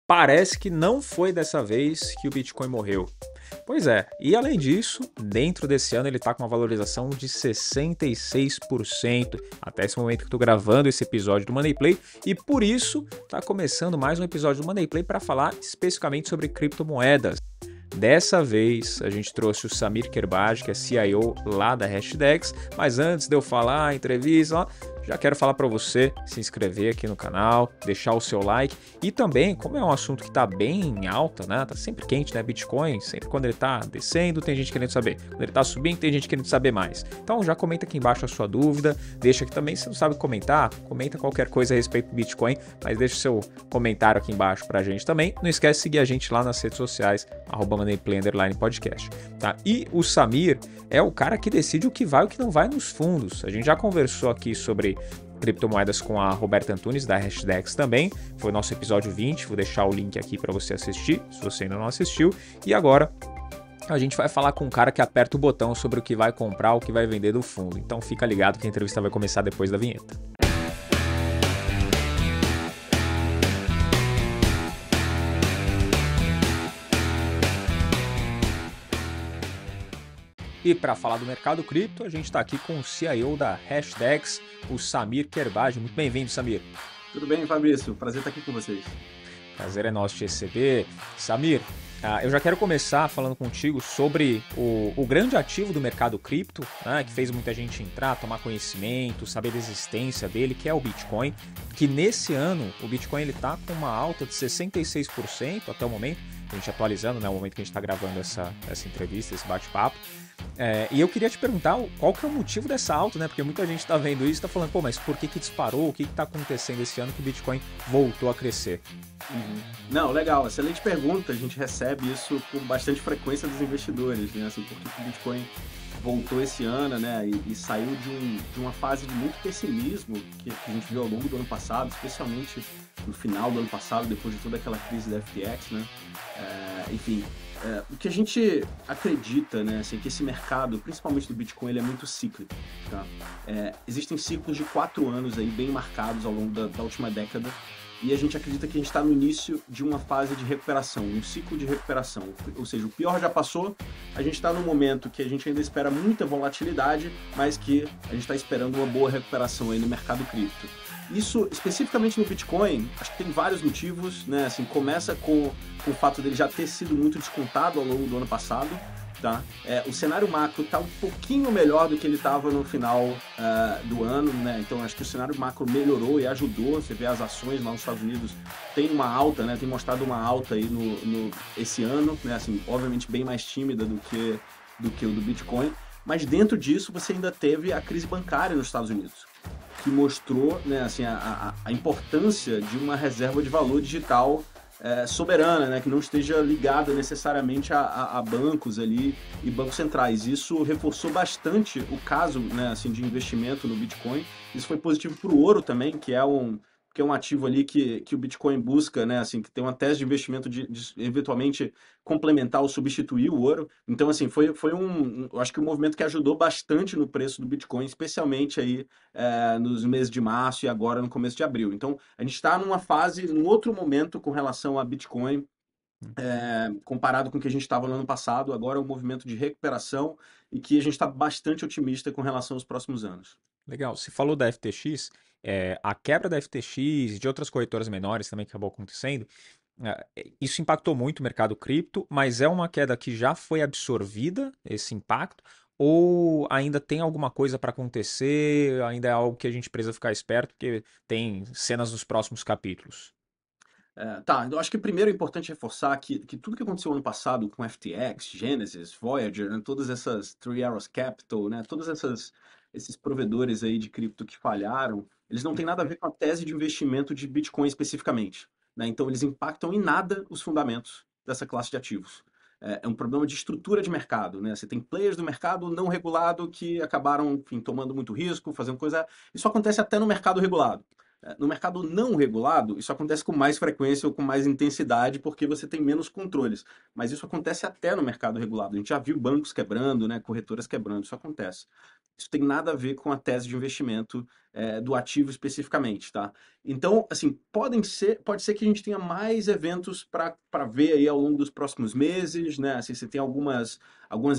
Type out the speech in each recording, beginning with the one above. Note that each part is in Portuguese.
Parece que não foi dessa vez que o Bitcoin morreu. Pois é, e além disso, dentro desse ano ele está com uma valorização de 66% até esse momento que eu estou gravando esse episódio do Money Play, e por isso está começando mais um episódio do Money Play para falar especificamente sobre criptomoedas. Dessa vez a gente trouxe o Samir Kerbaj, que é CIO lá da Hashdex, mas antes de eu falar a entrevista, já quero falar para você se inscrever aqui no canal, deixar o seu like e também, como é um assunto que está bem em alta, né? Tá sempre quente, né? Bitcoin, sempre quando ele está descendo tem gente querendo saber, quando ele está subindo tem gente querendo saber mais. Então já comenta aqui embaixo a sua dúvida, deixa aqui também, se não sabe comentar, comenta qualquer coisa a respeito do Bitcoin, mas deixa o seu comentário aqui embaixo pra gente também. Não esquece de seguir a gente lá nas redes sociais, @moneyplay_podcast, tá? E o Samir é o cara que decide o que vai e o que não vai nos fundos. A gente já conversou aqui sobre criptomoedas com a Roberta Antunes da Hashdex também, foi o nosso episódio 20, vou deixar o link aqui para você assistir, se você ainda não assistiu. E agora a gente vai falar com um cara que aperta o botão sobre o que vai comprar, o que vai vender do fundo. Então fica ligado que a entrevista vai começar depois da vinheta. E para falar do mercado cripto, a gente está aqui com o CIO da Hashdex, o Samir Kerbaj. Muito bem-vindo, Samir. Tudo bem, Fabrício? Prazer estar aqui com vocês. Prazer é nosso te receber. Samir, eu já quero começar falando contigo sobre o grande ativo do mercado cripto, né, que fez muita gente entrar, tomar conhecimento, saber da existência dele, que é o Bitcoin, que nesse ano o Bitcoin está com uma alta de 66% até o momento, a gente atualizando, né, o momento que a gente está gravando essa entrevista, esse bate-papo. E eu queria te perguntar qual que é o motivo dessa alta, né? Porque muita gente está vendo isso e está falando, pô, mas por que disparou? O que está acontecendo esse ano que o Bitcoin voltou a crescer? Não, legal, excelente pergunta. A gente recebe isso com bastante frequência dos investidores, né? Assim, por que o Bitcoin voltou esse ano, né? E saiu de uma fase de muito pessimismo que a gente viu ao longo do ano passado, especialmente no final do ano passado, depois de toda aquela crise da FTX, né? Enfim. O que a gente acredita, né, assim, que esse mercado, principalmente do Bitcoin, ele é muito cíclico, tá? Existem ciclos de 4 anos aí bem marcados ao longo da última década, e a gente acredita que a gente está no início de uma fase de recuperação, um ciclo de recuperação. Ou seja, o pior já passou, a gente está num momento que a gente ainda espera muita volatilidade, mas que a gente está esperando uma boa recuperação aí no mercado cripto. Isso, especificamente no Bitcoin, acho que tem vários motivos, né? Assim, começa com o fato dele já ter sido muito descontado ao longo do ano passado, tá? O cenário macro está um pouquinho melhor do que ele estava no final do ano, né? Então, acho que o cenário macro melhorou e ajudou. Você vê as ações lá nos Estados Unidos, tem uma alta, né? Tem mostrado uma alta aí esse ano, né? Assim, obviamente bem mais tímida do que o do Bitcoin. Mas dentro disso, você ainda teve a crise bancária nos Estados Unidos, que mostrou, né, assim, a importância de uma reserva de valor digital soberana, né, que não esteja ligada necessariamente a bancos ali e bancos centrais. Isso reforçou bastante o caso, né, assim, de investimento no Bitcoin. Isso foi positivo para o ouro também, que é um ativo ali que o Bitcoin busca, né, assim, que tem uma tese de investimento de eventualmente complementar ou substituir o ouro. Então, assim, foi eu acho que um movimento que ajudou bastante no preço do Bitcoin, especialmente aí nos meses de março e agora no começo de abril. Então, a gente está num outro momento com relação a Bitcoin, comparado com o que a gente estava no ano passado. Agora é um movimento de recuperação e que a gente está bastante otimista com relação aos próximos anos. Legal, você falou da FTX, a quebra da FTX e de outras corretoras menores também que acabou acontecendo, isso impactou muito o mercado cripto, mas é uma queda que já foi absorvida, esse impacto, ou ainda tem alguma coisa para acontecer, ainda é algo que a gente precisa ficar esperto, porque tem cenas nos próximos capítulos? Tá, eu acho que primeiro é importante reforçar que tudo que aconteceu ano passado com FTX, Genesis, Voyager, né, todas essas Three Arrows Capital, né, esses provedores aí de cripto que falharam, eles não têm nada a ver com a tese de investimento de Bitcoin especificamente, né? Então eles impactam em nada os fundamentos dessa classe de ativos. É um problema de estrutura de mercado, né? Você tem players do mercado não regulado que acabaram, enfim, tomando muito risco, fazendo coisa. Isso acontece até no mercado regulado. No mercado não regulado, isso acontece com mais frequência ou com mais intensidade porque você tem menos controles. Mas isso acontece até no mercado regulado. A gente já viu bancos quebrando, né, corretoras quebrando, isso acontece. Isso tem nada a ver com a tese de investimento do ativo especificamente, tá? Então, assim, pode ser que a gente tenha mais eventos para ver aí ao longo dos próximos meses, né? Assim, você tem algumas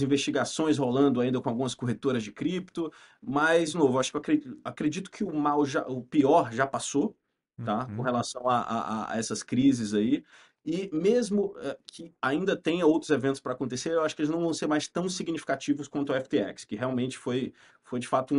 investigações rolando ainda com algumas corretoras de cripto, mas, de novo, acho que eu acredito que o pior já passou, tá? Com Uhum. relação a essas crises aí. E mesmo que ainda tenha outros eventos para acontecer, eu acho que eles não vão ser mais tão significativos quanto o FTX, que realmente foi de fato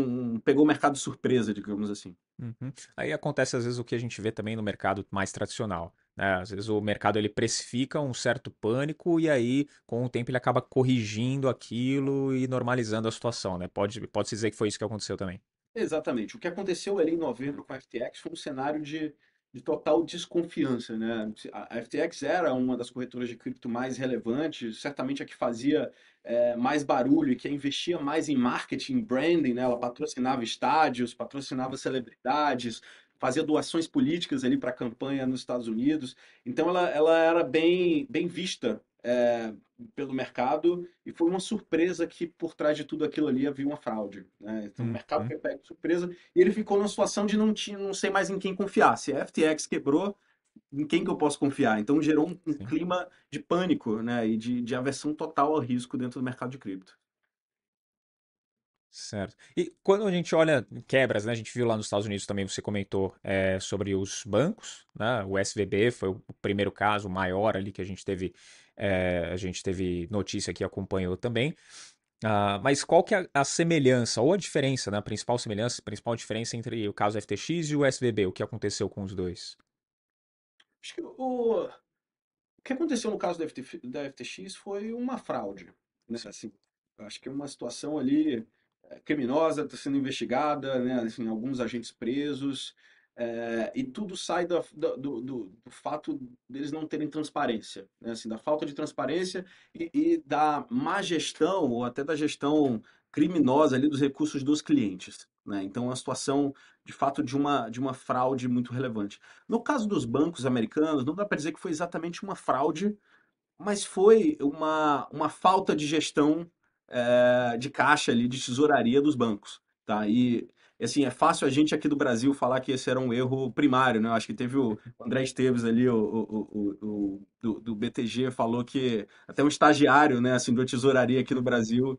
pegou o mercado de surpresa, digamos assim. Uhum. Aí acontece às vezes o que a gente vê também no mercado mais tradicional, né? Às vezes o mercado ele precifica um certo pânico e aí com o tempo ele acaba corrigindo aquilo e normalizando a situação, né? Pode se dizer que foi isso que aconteceu também. Exatamente. O que aconteceu ali em novembro com a FTX foi um cenário de total desconfiança, né? A FTX era uma das corretoras de cripto mais relevantes, certamente a que fazia mais barulho e que investia mais em marketing, branding, né? Ela patrocinava estádios, patrocinava celebridades, fazia doações políticas ali para a campanha nos Estados Unidos. Então ela era bem vista pelo mercado e foi uma surpresa que por trás de tudo aquilo ali havia uma fraude, né? Então o mercado Uhum. foi pego de surpresa e ele ficou numa situação de não sei mais em quem confiar. Se a FTX quebrou, em quem que eu posso confiar? Então gerou um Sim. clima de pânico, né? E de aversão total ao risco dentro do mercado de cripto. Certo. E quando a gente olha quebras, né? A gente viu lá nos Estados Unidos também, você comentou sobre os bancos, né? O SVB foi o primeiro caso maior ali que a gente teve notícia que acompanhou também. Mas qual que é a semelhança ou a diferença, né? A principal semelhança, a principal diferença entre o caso FTX e o SVB? O que aconteceu com os dois? Acho que o que aconteceu no caso da FTX foi uma fraude, né? Sim. Assim, acho que é uma situação ali criminosa, está sendo investigada, né? Assim, alguns agentes presos, e tudo sai do fato deles não terem transparência, né? Assim, da falta de transparência e da má gestão ou até da gestão criminosa ali dos recursos dos clientes, né? Então, é uma situação de fato de uma fraude muito relevante. No caso dos bancos americanos, não dá para dizer que foi exatamente uma fraude, mas foi uma falta de gestão de caixa ali, de tesouraria dos bancos, tá? E assim, é fácil a gente aqui do Brasil falar que esse era um erro primário, né? Eu acho que teve o André Esteves ali, do BTG, falou que até um estagiário, né, assim, da tesouraria aqui no Brasil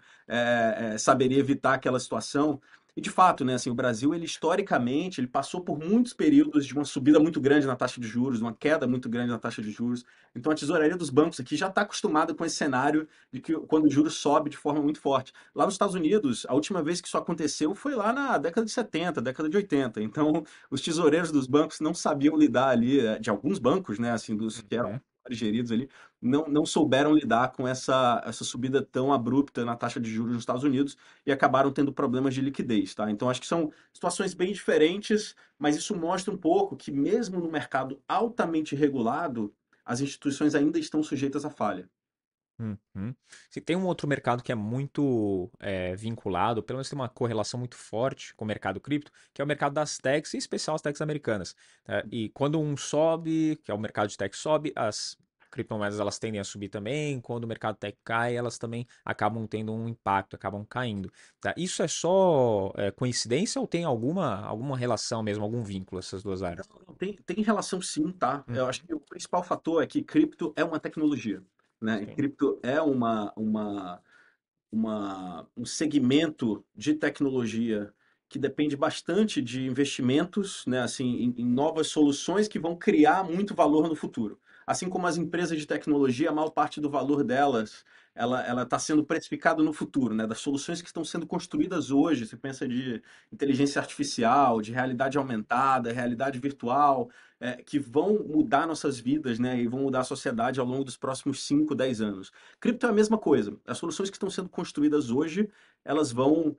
saberia evitar aquela situação. E de fato, né, assim, o Brasil, ele historicamente, ele passou por muitos períodos de uma subida muito grande na taxa de juros, uma queda muito grande na taxa de juros. Então a tesouraria dos bancos aqui já está acostumada com esse cenário de que quando o juros sobe de forma muito forte. Lá nos Estados Unidos, a última vez que isso aconteceu foi lá na década de 70, década de 80. Então os tesoureiros dos bancos não sabiam lidar ali, de alguns bancos, né, assim, dos que eram Uhum. geridos ali, não souberam lidar com essa subida tão abrupta na taxa de juros nos Estados Unidos e acabaram tendo problemas de liquidez, tá? Então acho que são situações bem diferentes, mas isso mostra um pouco que mesmo no mercado altamente regulado, as instituições ainda estão sujeitas à falha. Uhum. Se tem um outro mercado que é muito vinculado, pelo menos tem uma correlação muito forte com o mercado cripto, que é o mercado das techs, em especial as techs americanas. Tá? E quando um sobe, que é o mercado de tech sobe, as criptomoedas elas tendem a subir também. Quando o mercado tech cai, elas também acabam tendo um impacto, acabam caindo. Tá? Isso é só coincidência ou tem alguma relação mesmo, algum vínculo essas duas áreas? Tem relação sim, tá? Hum. Eu acho que o principal fator é que cripto é uma tecnologia, né? E Sim. cripto é um segmento de tecnologia que depende bastante de investimentos, né, assim, em novas soluções que vão criar muito valor no futuro. Assim como as empresas de tecnologia, a maior parte do valor delas, ela está sendo precificada no futuro, né, das soluções que estão sendo construídas hoje. Você pensa de inteligência artificial, de realidade aumentada, realidade virtual, que vão mudar nossas vidas, né, e vão mudar a sociedade ao longo dos próximos 5, 10 anos. Cripto é a mesma coisa. As soluções que estão sendo construídas hoje, elas vão,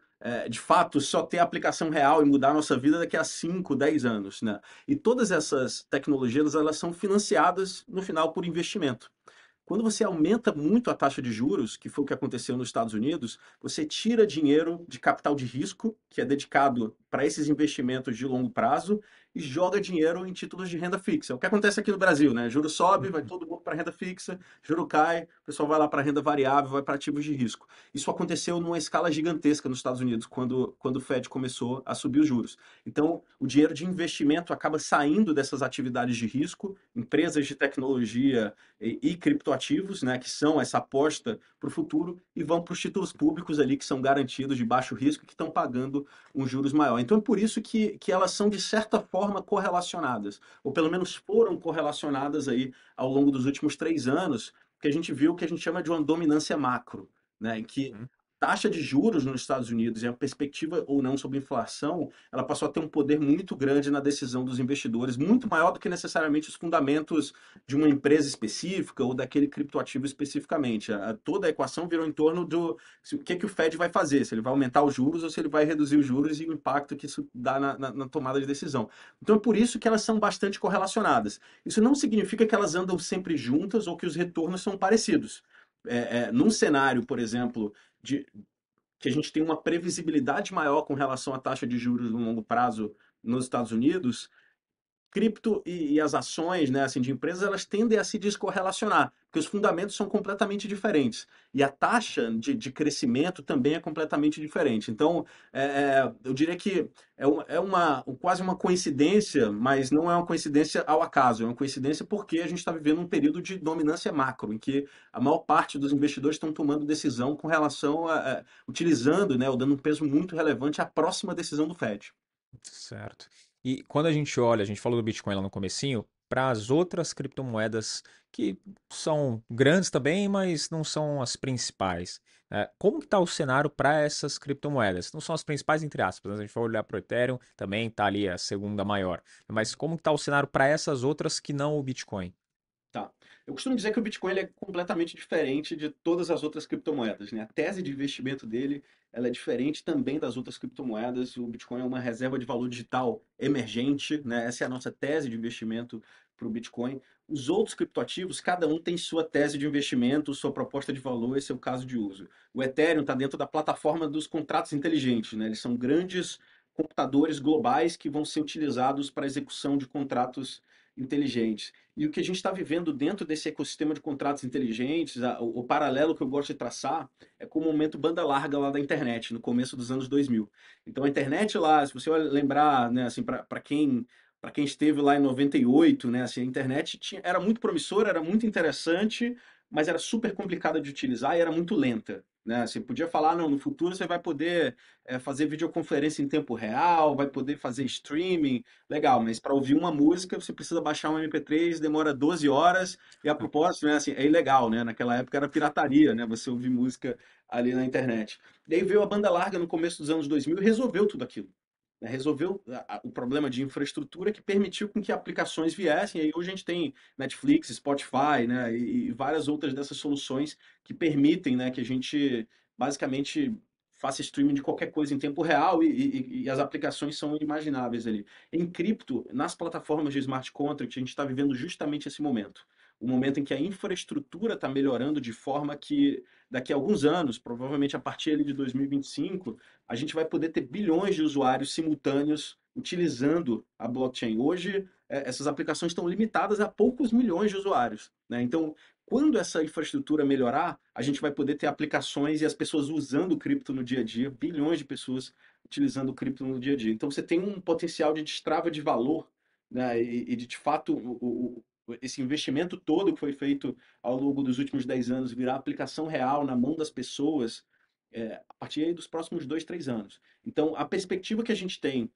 de fato, só ter aplicação real e mudar a nossa vida daqui a 5, 10 anos, né? E todas essas tecnologias, elas são financiadas, no final, por investimento. Quando você aumenta muito a taxa de juros, que foi o que aconteceu nos Estados Unidos, você tira dinheiro de capital de risco, que é dedicado para esses investimentos de longo prazo, e joga dinheiro em títulos de renda fixa. O que acontece aqui no Brasil, né? Juro sobe, vai todo mundo para renda fixa, juro cai, o pessoal vai lá para renda variável, vai para ativos de risco. Isso aconteceu numa escala gigantesca nos Estados Unidos, quando o Fed começou a subir os juros. Então, o dinheiro de investimento acaba saindo dessas atividades de risco, empresas de tecnologia e criptoativos, né, que são essa aposta para o futuro, e vão para os títulos públicos ali, que são garantidos de baixo risco, que estão pagando um juros maior. Então, é por isso que elas são, de certa forma, correlacionadas, ou pelo menos foram correlacionadas aí ao longo dos últimos 3 anos, que a gente viu o que a gente chama de uma dominância macro, né, em que Uhum. taxa de juros nos Estados Unidos e a perspectiva ou não sobre inflação, ela passou a ter um poder muito grande na decisão dos investidores, muito maior do que necessariamente os fundamentos de uma empresa específica ou daquele criptoativo especificamente. Toda a equação virou em torno do o que o Fed vai fazer, se ele vai aumentar os juros ou se ele vai reduzir os juros e o impacto que isso dá na tomada de decisão. Então é por isso que elas são bastante correlacionadas. Isso não significa que elas andam sempre juntas ou que os retornos são parecidos. Num cenário, por exemplo, de, que a gente tem uma previsibilidade maior com relação à taxa de juros no longo prazo nos Estados Unidos, cripto e as ações, né, assim, de empresas, elas tendem a se descorrelacionar, porque os fundamentos são completamente diferentes. E a taxa de crescimento também é completamente diferente. Então, eu diria que quase uma coincidência, mas não é uma coincidência ao acaso, é uma coincidência porque a gente está vivendo um período de dominância macro, em que a maior parte dos investidores estão tomando decisão com relação utilizando, né, ou dando um peso muito relevante à próxima decisão do Fed. Certo. E quando a gente olha, a gente falou do Bitcoin lá no comecinho, para as outras criptomoedas que são grandes também, mas não são as principais. Como que está o cenário para essas criptomoedas? Não são as principais, entre aspas, né? Se a gente for olhar para o Ethereum, também está ali a segunda maior. Mas como que está o cenário para essas outras que não o Bitcoin? Tá. Eu costumo dizer que o Bitcoin ele é completamente diferente de todas as outras criptomoedas, né? A tese de investimento dele, ela é diferente também das outras criptomoedas. O Bitcoin é uma reserva de valor digital emergente, né? Essa é a nossa tese de investimento para o Bitcoin. Os outros criptoativos, cada um tem sua tese de investimento, sua proposta de valor e seu caso de uso. O Ethereum está dentro da plataforma dos contratos inteligentes, né? Eles são grandes computadores globais que vão ser utilizados para a execução de contratos inteligentes. E o que a gente está vivendo dentro desse ecossistema de contratos inteligentes, o paralelo que eu gosto de traçar é com o momento banda larga lá da internet, no começo dos anos 2000. Então a internet lá, se você lembrar, né, assim, para quem esteve lá em 98, né, assim, a internet era muito promissora, era muito interessante, mas era super complicada de utilizar e era muito lenta. Né? Você podia falar, não, no futuro você vai poder fazer videoconferência em tempo real, vai poder fazer streaming, legal, mas para ouvir uma música você precisa baixar um MP3, demora 12 horas, e a propósito, né, assim, é ilegal, né? Naquela época era pirataria, né? Você ouvir música ali na internet. E aí veio a banda larga no começo dos anos 2000 e resolveu tudo aquilo. Né? Resolveu o problema de infraestrutura que permitiu com que aplicações viessem. E aí hoje a gente tem Netflix, Spotify, né, e várias outras dessas soluções que permitem, né, que a gente basicamente faça streaming de qualquer coisa em tempo real e as aplicações são inimagináveis ali. Em cripto, nas plataformas de smart contract, a gente está vivendo justamente esse momento. O momento em que a infraestrutura está melhorando de forma que daqui a alguns anos, provavelmente a partir ali de 2025, a gente vai poder ter bilhões de usuários simultâneos utilizando a blockchain. Hoje, essas aplicações estão limitadas a poucos milhões de usuários. Né? Então, quando essa infraestrutura melhorar, a gente vai poder ter aplicações e as pessoas usando o cripto no dia a dia, bilhões de pessoas utilizando o cripto no dia a dia. Então, você tem um potencial de destrava de valor, né? E de fato, esse investimento todo que foi feito ao longo dos últimos 10 anos virar aplicação real na mão das pessoas a partir aí dos próximos 2, 3 anos. Então, a perspectiva que a gente tem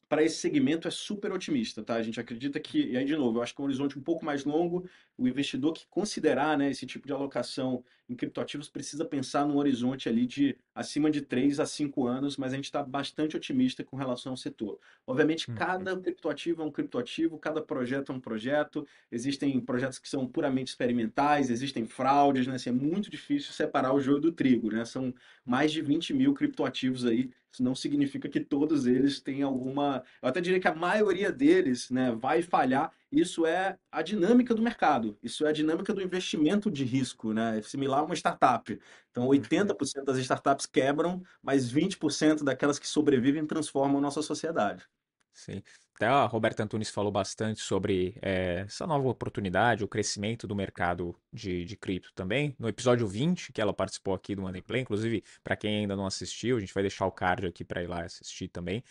para esse segmento é super otimista, tá? A gente acredita que, e aí de novo, eu acho que é um horizonte um pouco mais longo, o investidor que considerar, né, esse tipo de alocação em criptoativos precisa pensar num horizonte ali de acima de 3 a 5 anos, mas a gente está bastante otimista com relação ao setor. Obviamente, Uhum. cada criptoativo é um criptoativo, cada projeto é um projeto, existem projetos que são puramente experimentais, existem fraudes, né? Assim, é muito difícil separar o joio do trigo, né? São mais de 20 mil criptoativos aí. Isso não significa que todos eles têm alguma. Eu até diria que a maioria deles, né, vai falhar. Isso é a dinâmica do mercado. Isso é a dinâmica do investimento de risco, né? É similar a uma startup. Então, Uhum. 80% das startups quebram, mas 20% daquelas que sobrevivem transformam a nossa sociedade. Sim. Até a Roberta Antunes falou bastante sobre essa nova oportunidade, o crescimento do mercado de cripto também. No episódio 20, que ela participou aqui do Money Play, inclusive, para quem ainda não assistiu, a gente vai deixar o card aqui para ir lá assistir também.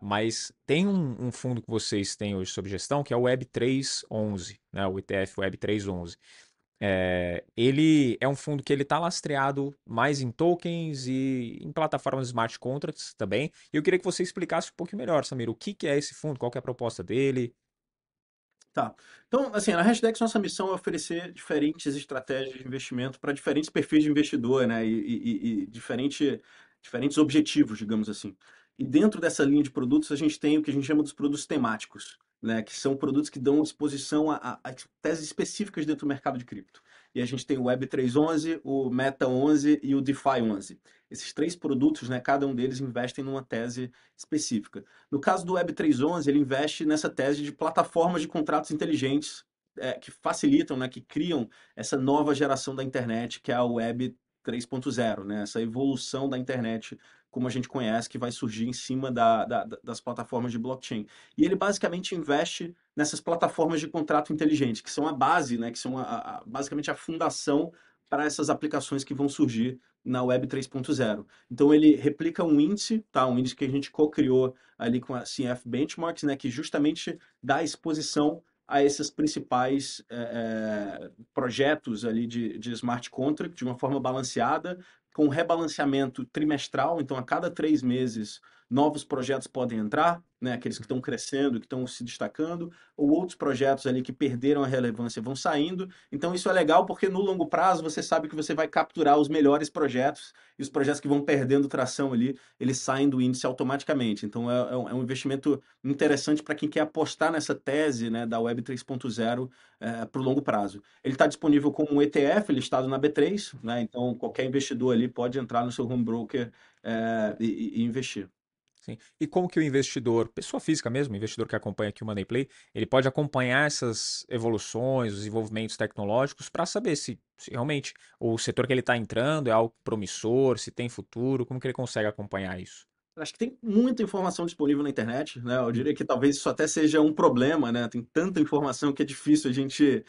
Mas tem um fundo que vocês têm hoje sob gestão, que é o Web311, né? O ETF Web311. Ele é um fundo que ele está lastreado mais em tokens e em plataformas smart contracts também. E eu queria que você explicasse um pouquinho melhor, Samir, o que é esse fundo, qual que é a proposta dele. Tá. Então, assim, na Hashdex nossa missão é oferecer diferentes estratégias de investimento para diferentes perfis de investidor, né? E diferentes objetivos, digamos assim. E dentro dessa linha de produtos, a gente tem o que a gente chama dos produtos temáticos, né? Que são produtos que dão exposição a teses específicas dentro do mercado de cripto. E a gente tem o Web311, o Meta 11 e o DeFi 11. Esses três produtos, né? Cada um deles investem numa tese específica. No caso do Web311, ele investe nessa tese de plataformas de contratos inteligentes que facilitam, né, que criam essa nova geração da internet, que é a Web 3.0, né, essa evolução da internet como a gente conhece, que vai surgir em cima das plataformas de blockchain. E ele basicamente investe nessas plataformas de contrato inteligente, que são a base, né, que são basicamente a fundação para essas aplicações que vão surgir na Web 3.0. Então ele replica um índice, tá? Um índice que a gente co-criou ali com a CF Benchmarks, né? Que justamente dá exposição a esses principais projetos ali de smart contract de uma forma balanceada, com rebalanceamento trimestral. Então, a cada 3 meses, novos projetos podem entrar, né? Aqueles que estão crescendo, que estão se destacando, ou outros projetos ali que perderam a relevância vão saindo. Então, isso é legal porque no longo prazo você sabe que você vai capturar os melhores projetos e os projetos que vão perdendo tração ali, eles saem do índice automaticamente. Então, é um investimento interessante para quem quer apostar nessa tese, né, da Web 3.0 para o longo prazo. Ele está disponível como um ETF listado na B3, né, então qualquer investidor ali pode entrar no seu home broker e investir. Sim. E como que o investidor, pessoa física mesmo, investidor que acompanha aqui o Money Play, ele pode acompanhar essas evoluções, os desenvolvimentos tecnológicos para saber se realmente o setor que ele está entrando é algo promissor, se tem futuro, como que ele consegue acompanhar isso? Acho que tem muita informação disponível na internet, né? Eu diria que talvez isso até seja um problema, né? Tem tanta informação que é difícil a gente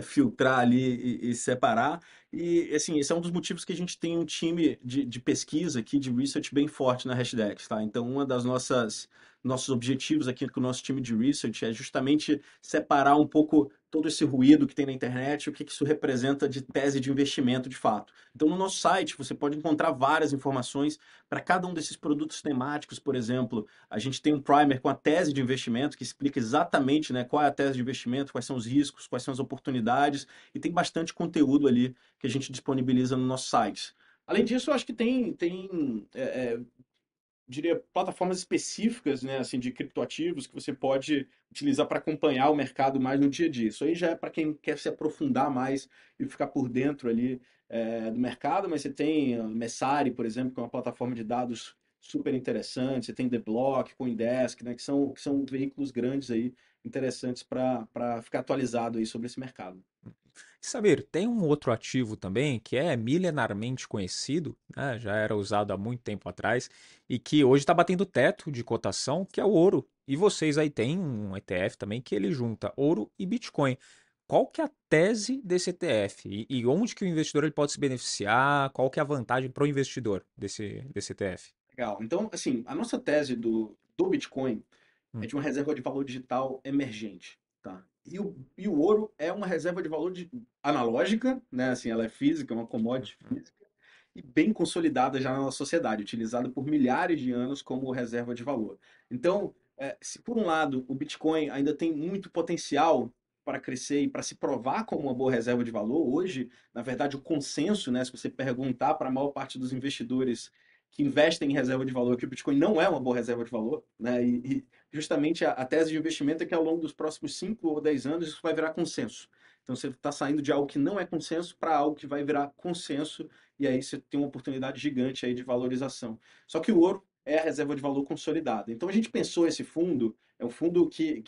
filtrar ali e separar. E, assim, esse é um dos motivos que a gente tem um time de pesquisa aqui, de research bem forte na Hashdex, tá? Então, uma das nossos objetivos aqui com o nosso time de research é justamente separar um pouco todo esse ruído que tem na internet, o que isso representa de tese de investimento de fato. Então, no nosso site, você pode encontrar várias informações para cada um desses produtos temáticos. Por exemplo, a gente tem um primer com a tese de investimento, que explica exatamente, né, qual é a tese de investimento, quais são os riscos, quais são as oportunidades, e tem bastante conteúdo ali que a gente disponibiliza no nosso site. Além disso, eu acho que diria, plataformas específicas, né, assim, de criptoativos que você pode utilizar para acompanhar o mercado mais no dia a dia. Isso aí já é para quem quer se aprofundar mais e ficar por dentro ali do mercado, mas você tem Messari, por exemplo, que é uma plataforma de dados super interessante, você tem The Block, CoinDesk, né, que são veículos grandes aí, interessantes para ficar atualizado aí sobre esse mercado. Saber, tem um outro ativo também que é milenarmente conhecido, né, já era usado há muito tempo atrás e que hoje está batendo teto de cotação, que é o ouro. E vocês aí têm um ETF também que ele junta ouro e Bitcoin. Qual que é a tese desse ETF e onde que o investidor ele pode se beneficiar? Qual que é a vantagem para o investidor desse ETF? Legal. Então, assim, a nossa tese do Bitcoin é Hum, de uma reserva de valor digital emergente, tá? E o ouro é uma reserva de valor analógica, né? Assim, ela é física, é uma commodity uhum. física e bem consolidada já na nossa sociedade, utilizada por milhares de anos como reserva de valor. Então, se por um lado o Bitcoin ainda tem muito potencial para crescer e para se provar como uma boa reserva de valor, hoje, na verdade, o consenso, né, se você perguntar para a maior parte dos investidores que investem em reserva de valor, que o Bitcoin não é uma boa reserva de valor, né? E justamente a tese de investimento é que ao longo dos próximos 5 ou 10 anos isso vai virar consenso. Então você está saindo de algo que não é consenso para algo que vai virar consenso e aí você tem uma oportunidade gigante aí de valorização. Só que o ouro é a reserva de valor consolidada. Então a gente pensou esse fundo, é um fundo que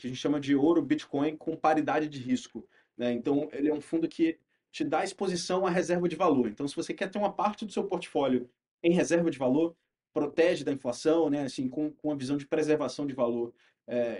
a gente chama de ouro Bitcoin com paridade de risco, né? Então ele é um fundo que te dá exposição à reserva de valor. Então se você quer ter uma parte do seu portfólio em reserva de valor, protege da inflação, né? Assim, com a visão de preservação de valor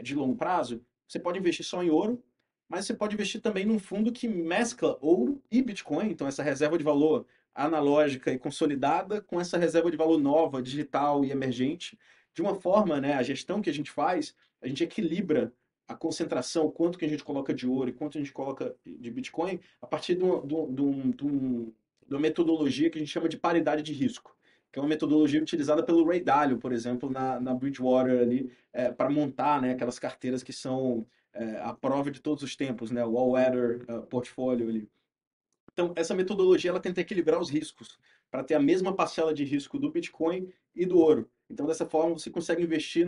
de longo prazo, você pode investir só em ouro, mas você pode investir também num fundo que mescla ouro e Bitcoin, então essa reserva de valor analógica e consolidada com essa reserva de valor nova, digital e emergente, de uma forma, né, a gestão que a gente faz, a gente equilibra a concentração, quanto que a gente coloca de ouro e quanto a gente coloca de Bitcoin, a partir de uma metodologia que a gente chama de paridade de risco, que é uma metodologia utilizada pelo Ray Dalio, por exemplo, na Bridgewater ali, para montar, né, aquelas carteiras que são a prova de todos os tempos, né, o all-weather portfólio ali. Então, essa metodologia ela tenta equilibrar os riscos para ter a mesma parcela de risco do Bitcoin e do ouro. Então, dessa forma, você consegue investir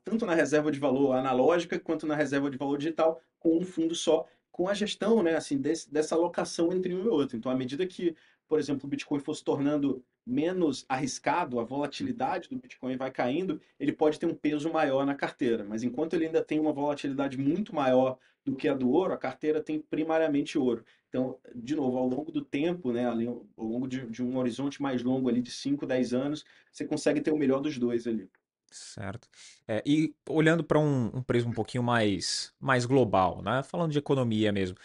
tanto na reserva de valor analógica quanto na reserva de valor digital com um fundo só, com a gestão, né, assim, dessa alocação entre um e outro. Então, à medida que, por exemplo, o Bitcoin for se tornando menos arriscado, a volatilidade do Bitcoin vai caindo, ele pode ter um peso maior na carteira. Mas enquanto ele ainda tem uma volatilidade muito maior do que a do ouro, a carteira tem primariamente ouro. Então, de novo, ao longo do tempo, né, ali, ao longo de um horizonte mais longo ali de 5, 10 anos, você consegue ter o melhor dos dois ali. Certo. E olhando para um prisma um pouquinho mais global, né? Falando de economia mesmo,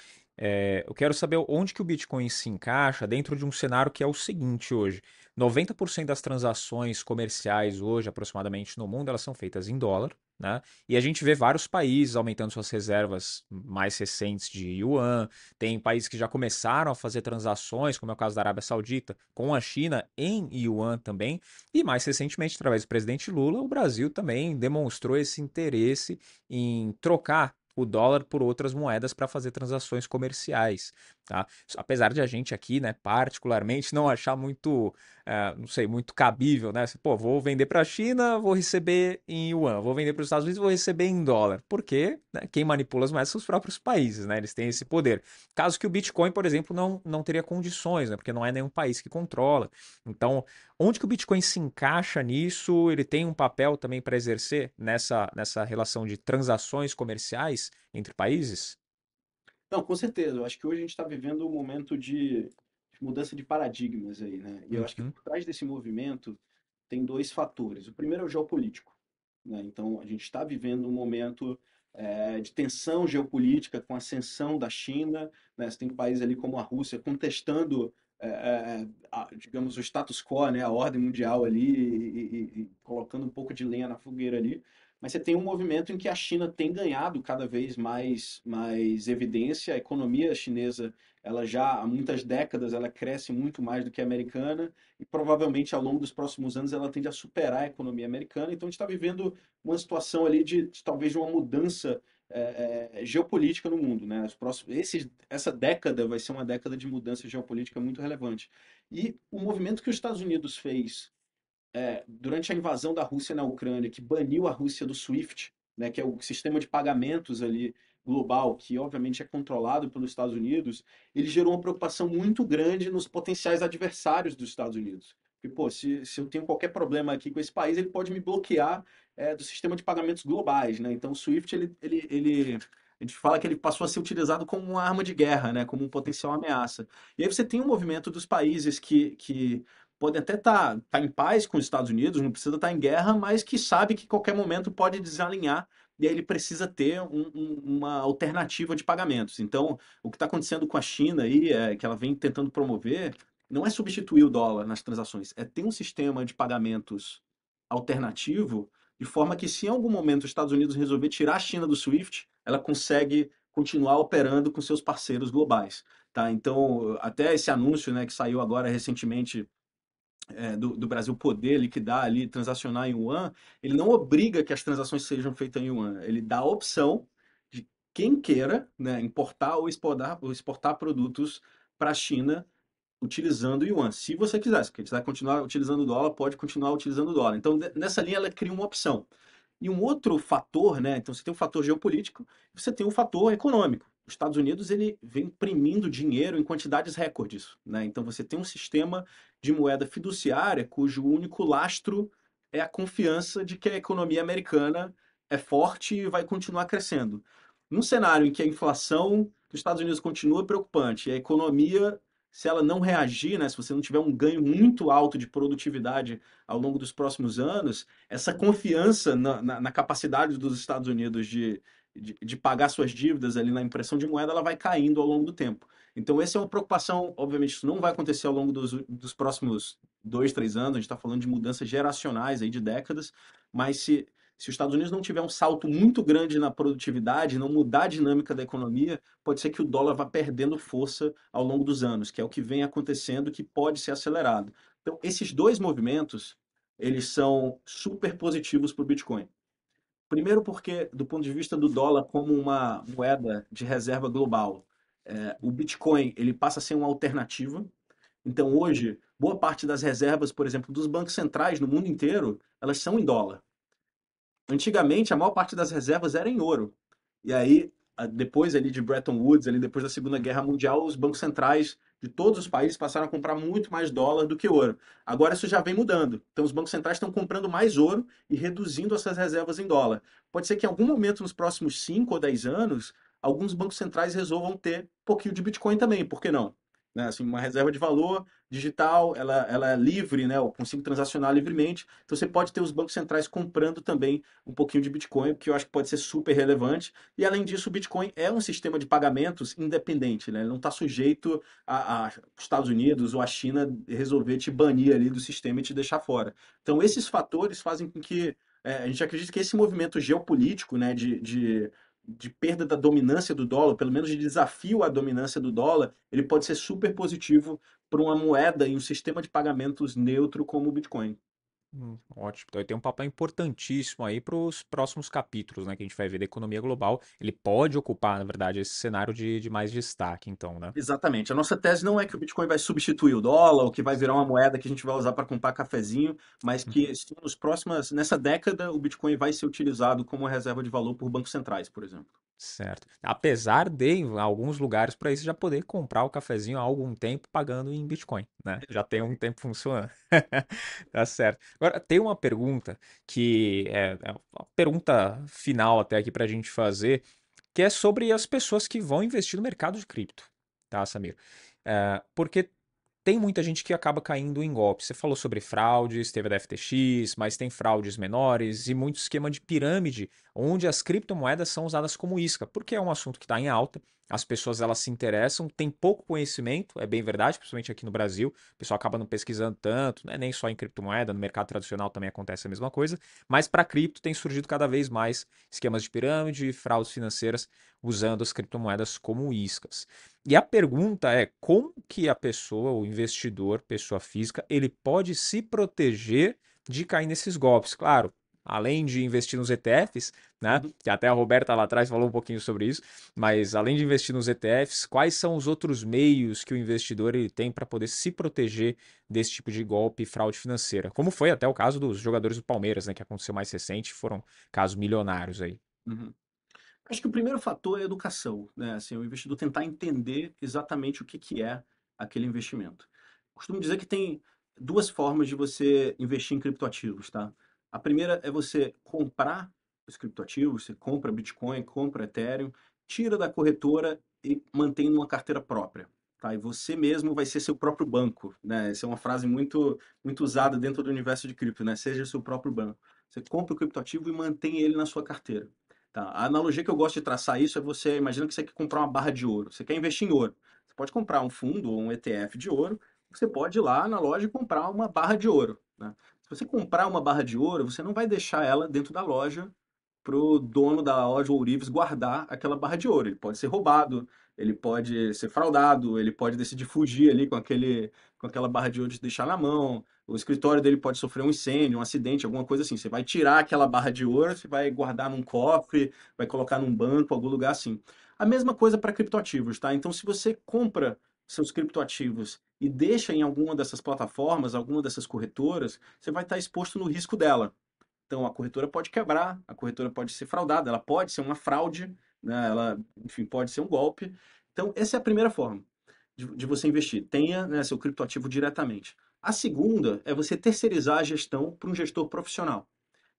eu quero saber onde que o Bitcoin se encaixa dentro de um cenário que é o seguinte hoje. 90% das transações comerciais hoje, aproximadamente no mundo, elas são feitas em dólar, né? E a gente vê vários países aumentando suas reservas mais recentes de yuan, tem países que já começaram a fazer transações, como é o caso da Arábia Saudita, com a China em yuan também. E mais recentemente, através do presidente Lula, o Brasil também demonstrou esse interesse em trocar o dólar por outras moedas para fazer transações comerciais, tá? Apesar de a gente aqui, né, particularmente não achar muito, não sei, muito cabível, né? Pô, vou vender para a China, vou receber em yuan, vou vender para os Estados Unidos, vou receber em dólar. Porque, né, quem manipula as moedas são os próprios países, né? Eles têm esse poder. Caso que o Bitcoin, por exemplo, não teria condições, né? Porque não é nenhum país que controla. Então, onde que o Bitcoin se encaixa nisso? Ele tem um papel também para exercer nessa relação de transações comerciais entre países? Não, com certeza. Eu acho que hoje a gente está vivendo um momento de mudança de paradigmas aí, né? E eu acho que Uhum. por trás desse movimento tem dois fatores. O primeiro é o geopolítico, né? Então, a gente está vivendo um momento de tensão geopolítica com a ascensão da China, né? Você tem países ali como a Rússia contestando, digamos, o status quo, né? A ordem mundial ali e colocando um pouco de lenha na fogueira ali. Mas você tem um movimento em que a China tem ganhado cada vez mais evidência. A economia chinesa, ela já há muitas décadas, ela cresce muito mais do que a americana e provavelmente ao longo dos próximos anos ela tende a superar a economia americana. Então a gente está vivendo uma situação ali de talvez de uma mudança geopolítica no mundo, né? Essa década vai ser uma década de mudança geopolítica muito relevante. E o movimento que os Estados Unidos fez durante a invasão da Rússia na Ucrânia, que baniu a Rússia do SWIFT, né, que é o sistema de pagamentos ali global, que obviamente é controlado pelos Estados Unidos, ele gerou uma preocupação muito grande nos potenciais adversários dos Estados Unidos. Porque, pô, se eu tenho qualquer problema aqui com esse país, ele pode me bloquear do sistema de pagamentos globais, né? Então, o SWIFT, a gente fala que ele passou a ser utilizado como uma arma de guerra, né? Como um potencial ameaça. E aí você tem um movimento dos países que podem até estar em paz com os Estados Unidos, não precisa estar em guerra, mas que sabe que qualquer momento pode desalinhar e aí ele precisa ter uma alternativa de pagamentos. Então, o que está acontecendo com a China aí, que ela vem tentando promover, não é substituir o dólar nas transações, é ter um sistema de pagamentos alternativo, de forma que se em algum momento os Estados Unidos resolver tirar a China do SWIFT, ela consegue continuar operando com seus parceiros globais. Tá? Então, até esse anúncio, né, que saiu agora recentemente do Brasil poder liquidar ali, transacionar em yuan, ele não obriga que as transações sejam feitas em yuan. Ele dá a opção de quem queira, né, importar ou exportar produtos para a China utilizando o yuan. Se você quiser, se quiser continuar utilizando o dólar, pode continuar utilizando o dólar. Então, nessa linha, ela cria uma opção. E um outro fator, né? Então você tem o fator geopolítico, você tem o fator econômico. Os Estados Unidos ele vem imprimindo dinheiro em quantidades recordes, né? Então você tem um sistema de moeda fiduciária cujo único lastro é a confiança de que a economia americana é forte e vai continuar crescendo. Num cenário em que a inflação dos Estados Unidos continua preocupante e a economia se ela não reagir, né, se você não tiver um ganho muito alto de produtividade ao longo dos próximos anos, essa confiança na capacidade dos Estados Unidos de pagar suas dívidas ali na impressão de moeda, ela vai caindo ao longo do tempo. Então, essa é uma preocupação, obviamente, isso não vai acontecer ao longo dos próximos 2, 3 anos, a gente está falando de mudanças geracionais aí de décadas, mas se os Estados Unidos não tiver um salto muito grande na produtividade, não mudar a dinâmica da economia, pode ser que o dólar vá perdendo força ao longo dos anos, que é o que vem acontecendo, que pode ser acelerado. Então, esses dois movimentos, eles são super positivos para o Bitcoin. Primeiro porque, do ponto de vista do dólar como uma moeda de reserva global, o Bitcoin ele passa a ser uma alternativa. Então, hoje, boa parte das reservas, por exemplo, dos bancos centrais no mundo inteiro, elas são em dólar. Antigamente, a maior parte das reservas era em ouro. E aí, depois ali de Bretton Woods, ali depois da Segunda Guerra Mundial, os bancos centrais de todos os países passaram a comprar muito mais dólar do que ouro. Agora isso já vem mudando. Então os bancos centrais estão comprando mais ouro e reduzindo essas reservas em dólar. Pode ser que em algum momento nos próximos 5 ou 10 anos, alguns bancos centrais resolvam ter um pouquinho de Bitcoin também, por que não? Né? Assim, uma reserva de valor digital, ela é livre, né? Eu consigo transacionar livremente. Então você pode ter os bancos centrais comprando também um pouquinho de Bitcoin, que eu acho que pode ser super relevante. E além disso, o Bitcoin é um sistema de pagamentos independente, né? Ele não está sujeito a Estados Unidos ou a China resolver te banir ali do sistema e te deixar fora. Então esses fatores fazem com que a gente acredita que esse movimento geopolítico, né, de perda da dominância do dólar, pelo menos de desafio à dominância do dólar, ele pode ser super positivo para uma moeda e um sistema de pagamentos neutro como o Bitcoin. Ótimo. Então, ele tem um papel importantíssimo aí para os próximos capítulos, né, que a gente vai ver da economia global. Ele pode ocupar, na verdade, esse cenário de mais destaque, então, né? Exatamente. A nossa tese não é que o Bitcoin vai substituir o dólar, ou que vai virar uma moeda que a gente vai usar para comprar cafezinho, mas que sim, nessa década, o Bitcoin vai ser utilizado como uma reserva de valor por bancos centrais, por exemplo. Certo. Apesar de, em alguns lugares por aí, você já poder comprar o cafezinho há algum tempo pagando em Bitcoin, né? Já tem um tempo funcionando. Tá certo. Agora, tem uma pergunta que é uma pergunta final até aqui para a gente fazer, que é sobre as pessoas que vão investir no mercado de cripto, tá, Samir? Porque tem muita gente que acaba caindo em golpes. Você falou sobre fraudes, teve a da FTX, mas tem fraudes menores e muito esquema de pirâmide, onde as criptomoedas são usadas como isca, porque é um assunto que está em alta. As pessoas elas se interessam, têm pouco conhecimento, é bem verdade, principalmente aqui no Brasil. O pessoal acaba não pesquisando tanto, né? Nem só em criptomoeda, no mercado tradicional também acontece a mesma coisa. Mas para cripto tem surgido cada vez mais esquemas de pirâmide e fraudes financeiras usando as criptomoedas como iscas. E a pergunta é como que a pessoa, o investidor, pessoa física, ele pode se proteger de cair nesses golpes? Claro, além de investir nos ETFs, né? Uhum. Que até a Roberta lá atrás falou um pouquinho sobre isso, mas além de investir nos ETFs, quais são os outros meios que o investidor ele tem para poder se proteger desse tipo de golpe e fraude financeira? Como foi até o caso dos jogadores do Palmeiras, né? Que aconteceu mais recente, foram casos milionários aí. Uhum. Acho que o primeiro fator é a educação, né? Assim, o investidor tentar entender exatamente o que que é aquele investimento. Costumo dizer que tem duas formas de você investir em criptoativos, tá? A primeira é você comprar os criptoativos, você compra Bitcoin, compra Ethereum, tira da corretora e mantém numa carteira própria, tá? E você mesmo vai ser seu próprio banco, né? Essa é uma frase muito usada dentro do universo de cripto, né? Seja seu próprio banco. Você compra o criptoativo e mantém ele na sua carteira. Tá? A analogia que eu gosto de traçar isso é você, imagina que você quer comprar uma barra de ouro, você quer investir em ouro. Você pode comprar um fundo ou um ETF de ouro, você pode ir lá na loja e comprar uma barra de ouro. Né? Se você comprar uma barra de ouro, você não vai deixar ela dentro da loja para o dono da loja ourives guardar aquela barra de ouro. Ele pode ser roubado, ele pode ser fraudado, ele pode decidir fugir ali com aquela barra de ouro e deixar na mão. O escritório dele pode sofrer um incêndio, um acidente, alguma coisa assim. Você vai tirar aquela barra de ouro, você vai guardar num cofre, vai colocar num banco, algum lugar assim. A mesma coisa para criptoativos, tá? Então, se você compra seus criptoativos e deixa em alguma dessas plataformas, alguma dessas corretoras, você vai estar exposto no risco dela. Então, a corretora pode quebrar, a corretora pode ser fraudada, ela pode ser uma fraude, né? Ela, enfim, pode ser um golpe. Então, essa é a primeira forma de você investir. Tenha, né, seu criptoativo diretamente. A segunda é você terceirizar a gestão para um gestor profissional.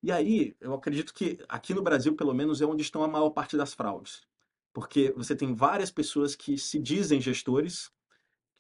E aí, eu acredito que aqui no Brasil, pelo menos, é onde estão a maior parte das fraudes. Porque você tem várias pessoas que se dizem gestores,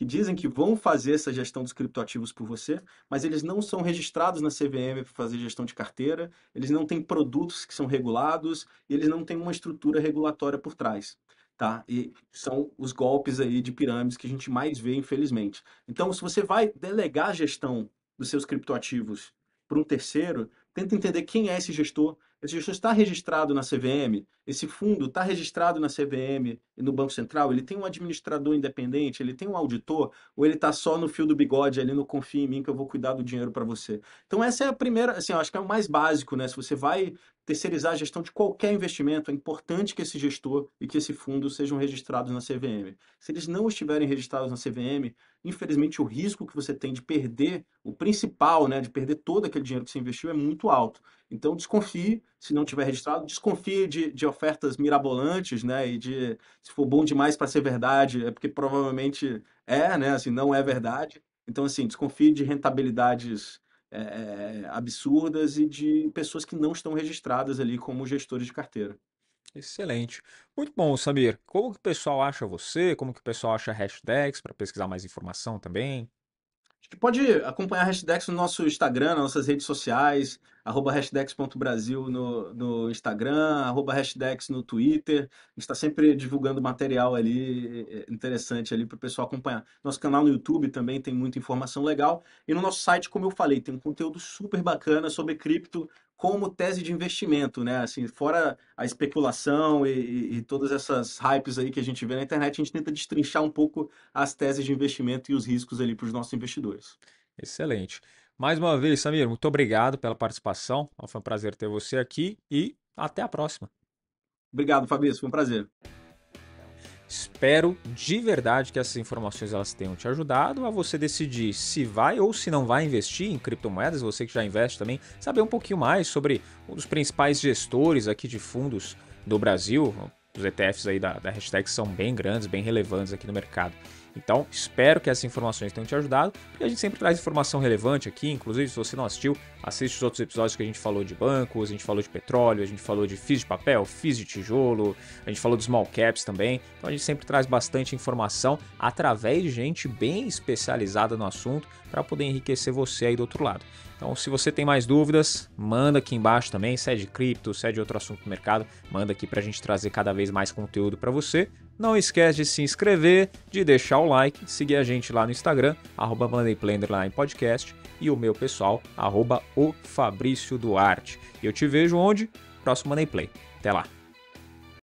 que dizem que vão fazer essa gestão dos criptoativos por você, mas eles não são registrados na CVM para fazer gestão de carteira, eles não têm produtos que são regulados, e eles não têm uma estrutura regulatória por trás. Tá? E são os golpes aí de pirâmides que a gente mais vê, infelizmente. Então, se você vai delegar a gestão dos seus criptoativos para um terceiro, tenta entender quem é esse gestor. Esse gestor está registrado na CVM? Esse fundo está registrado na CVM e no Banco Central? Ele tem um administrador independente? Ele tem um auditor? Ou ele está só no fio do bigode ali no confia em mim que eu vou cuidar do dinheiro para você? Então essa é a primeira, assim, eu acho que é o mais básico, né? Se você vai terceirizar a gestão de qualquer investimento, é importante que esse gestor e que esse fundo sejam registrados na CVM. Se eles não estiverem registrados na CVM, infelizmente o risco que você tem de perder o principal, né, de perder todo aquele dinheiro que você investiu é muito alto. Então desconfie, se não tiver registrado, desconfie de ofertas mirabolantes, né, e de se for bom demais para ser verdade, é porque provavelmente é, né, assim, não é verdade. Então, assim, desconfie de rentabilidades absurdas e de pessoas que não estão registradas ali como gestores de carteira. Excelente. Muito bom, Samir. Como que o pessoal acha você? Como que o pessoal acha a Hashdex para pesquisar mais informação também? A gente pode acompanhar a Hashdex no nosso Instagram, nas nossas redes sociais, @hashdex.brasil no Instagram, @hashdex no Twitter. A gente está sempre divulgando material ali interessante ali para o pessoal acompanhar. Nosso canal no YouTube também tem muita informação legal. E no nosso site, como eu falei, tem um conteúdo super bacana sobre cripto como tese de investimento, né? Assim, fora a especulação e todas essas hypes aí que a gente vê na internet, a gente tenta destrinchar um pouco as teses de investimento e os riscos ali para os nossos investidores. Excelente. Mais uma vez, Samir, muito obrigado pela participação. Foi um prazer ter você aqui e até a próxima. Obrigado, Fabrício, foi um prazer. Espero de verdade que essas informações elas tenham te ajudado a você decidir se vai ou se não vai investir em criptomoedas, você que já investe também, saber um pouquinho mais sobre um dos principais gestores aqui de fundos do Brasil. Os ETFs aí da Hashtag são bem grandes, bem relevantes aqui no mercado. Então, espero que essas informações tenham te ajudado, porque a gente sempre traz informação relevante aqui, inclusive se você não assistiu, assiste os outros episódios que a gente falou de bancos, a gente falou de petróleo, a gente falou de FIIs de papel, FIIs de tijolo, a gente falou de small caps também, então a gente sempre traz bastante informação através de gente bem especializada no assunto para poder enriquecer você aí do outro lado. Então, se você tem mais dúvidas, manda aqui embaixo também, se é de cripto, se é de outro assunto do mercado, manda aqui para a gente trazer cada vez mais conteúdo para você. Não esquece de se inscrever, de deixar o like, seguir a gente lá no Instagram, @MondayPlay_podcast e o meu pessoal, @o Fabrício Duarte. E eu te vejo onde? Próximo Monday Play. Até lá!